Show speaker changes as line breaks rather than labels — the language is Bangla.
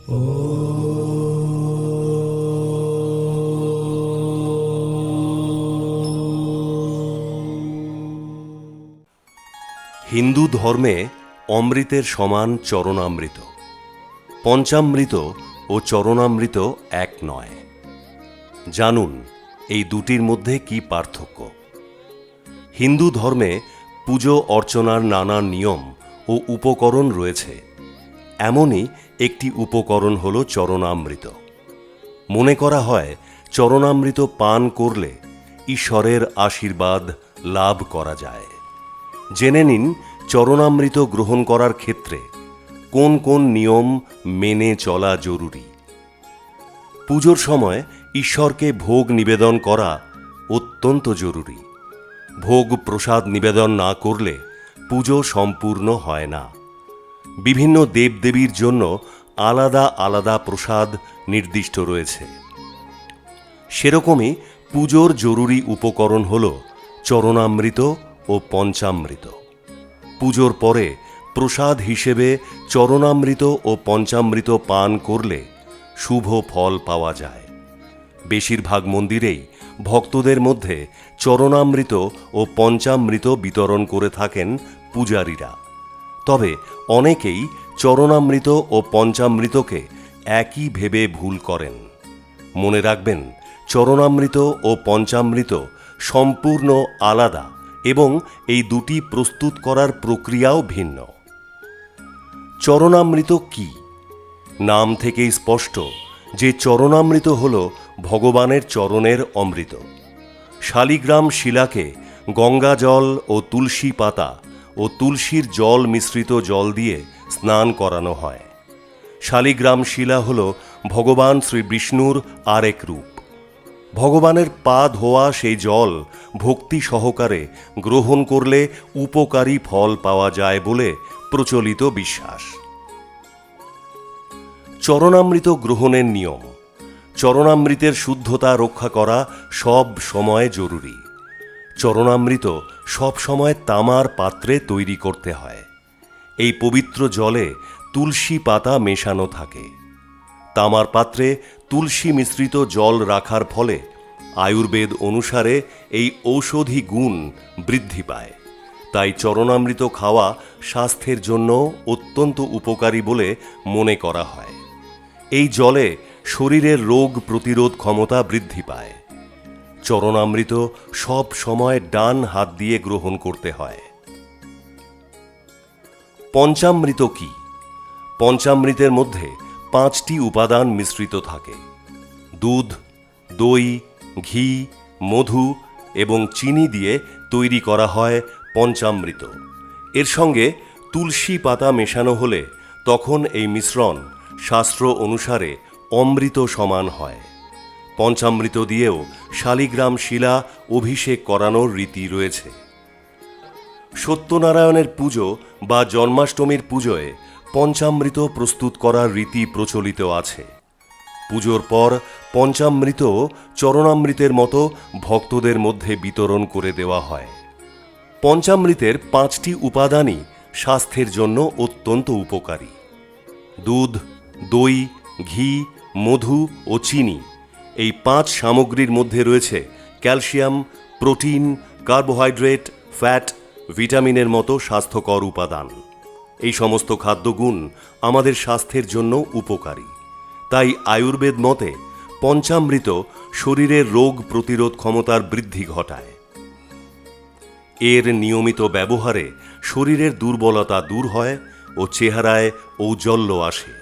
হিন্দু ধর্মে অমৃতের সমান চরণামৃত। পঞ্চামৃত ও চরণামৃত এক নয়। জানুন এই দুটির মধ্যে কি পার্থক্য। হিন্দু ধর্মে পুজো অর্চনার নানা নিয়ম ও উপকরণ রয়েছে। এমনই একটি উপকরণ হল চরণামৃত। মনে করা হয় চরণামৃত পান করলে ঈশ্বরের আশীর্বাদ লাভ করা যায়। জেনে নিন চরণামৃত গ্রহণ করার ক্ষেত্রে কোন কোন নিয়ম মেনে চলা জরুরি। পুজোর সময় ঈশ্বরকে ভোগ নিবেদন করা অত্যন্ত জরুরি। ভোগ প্রসাদ নিবেদন না করলে পুজো সম্পূর্ণ হয় না। বিভিন্ন দেবদেবীর জন্য আলাদা আলাদা প্রসাদ নির্দিষ্ট রয়েছে। সেরকমই পুজোর জরুরি উপকরণ হল চরণামৃত ও পঞ্চামৃত। পুজোর পরে প্রসাদ হিসেবে চরণামৃত ও পঞ্চামৃত পান করলে শুভ ফল পাওয়া যায়। বেশিরভাগ মন্দিরেই ভক্তদের মধ্যে চরণামৃত ও পঞ্চামৃত বিতরণ করে থাকেন পূজারীরা। তবে অনেকেই চরণামৃত ও পঞ্চামৃতকে একই ভেবে ভুল করেন। মনে রাখবেন, চরণামৃত ও পঞ্চামৃত সম্পূর্ণ আলাদা এবং এই দুটি প্রস্তুত করার প্রক্রিয়াও ভিন্ন। চরণামৃত কি? নাম থেকেই স্পষ্ট যে চরণামৃত হল ভগবানের চরণের অমৃত। শালিগ্রাম শিলাকে গঙ্গা জল ও তুলসী পাতা ও তুলসীর জল মিশ্রিত জল দিয়ে স্নান করানো হয়। শালিগ্রাম শিলা হল ভগবান শ্রী বিষ্ণুর আরেক রূপ। ভগবানের পা ধোয়া সেই জল ভক্তি সহকারে গ্রহণ করলে উপকারী ফল পাওয়া যায় বলে প্রচলিত বিশ্বাস। চরণামৃত গ্রহণের নিয়ম। চরণামৃতের শুদ্ধতা রক্ষা করা সব সময় জরুরি। চরণামৃত সব সময় তামার পাত্রে তৈরি করতে হয়। এই পবিত্র জলে তুলসী পাতা মেশানো থাকে। তামার পাত্রে তুলসী মিশ্রিত জল রাখার ফলে আয়ুর্বেদ অনুসারে এই ঔষধি গুণ বৃদ্ধি পায়। তাই চরণামৃত খাওয়া স্বাস্থ্যের জন্য অত্যন্ত উপকারী বলে মনে করা হয়। এই জলে শরীরের রোগ প্রতিরোধ ক্ষমতা বৃদ্ধি পায়। চরণামৃত সব সময় ডান হাত দিয়ে গ্রহণ করতে হয়। পঞ্চামৃত কি? পঞ্চামৃতের মধ্যে 5টি উপাদান মিশ্রিত থাকে। দুধ, দই, ঘি, মধু এবং চিনি দিয়ে তৈরি করা হয় পঞ্চামৃত। এর সঙ্গে তুলসী পাতা মেশানো হলে তখন এই মিশ্রণ শাস্ত্র অনুসারে অমৃত সমান হয়। পঞ্চামৃত দিয়েও শালিগ্রাম শিলা অভিষেক করানোর রীতি রয়েছে। সত্যনারায়ণের পুজো বা জন্মাষ্টমীর পুজোয় পঞ্চামৃত প্রস্তুত করার রীতি প্রচলিত আছে। পুজোর পর পঞ্চামৃত চরণামৃতের মতো ভক্তদের মধ্যে বিতরণ করে দেওয়া হয়। পঞ্চামৃতের 5টি উপাদানই স্বাস্থ্যের জন্য অত্যন্ত উপকারী। দুধ, দই, ঘি, মধু ও চিনি, এই 5 সামগ্রীর মধ্যে রয়েছে ক্যালসিয়াম, প্রোটিন, কার্বোহাইড্রেট, ফ্যাট, ভিটামিনের মতো স্বাস্থ্যকর উপাদান। এই সমস্ত খাদ্যগুণ আমাদের স্বাস্থ্যের জন্য উপকারী। তাই আয়ুর্বেদ মতে পঞ্চামৃত শরীরের রোগ প্রতিরোধ ক্ষমতার বৃদ্ধি ঘটায়। এর নিয়মিত ব্যবহারে শরীরের দুর্বলতা দূর হয় ও চেহারায় ঔজ্জ্বল্য আসে।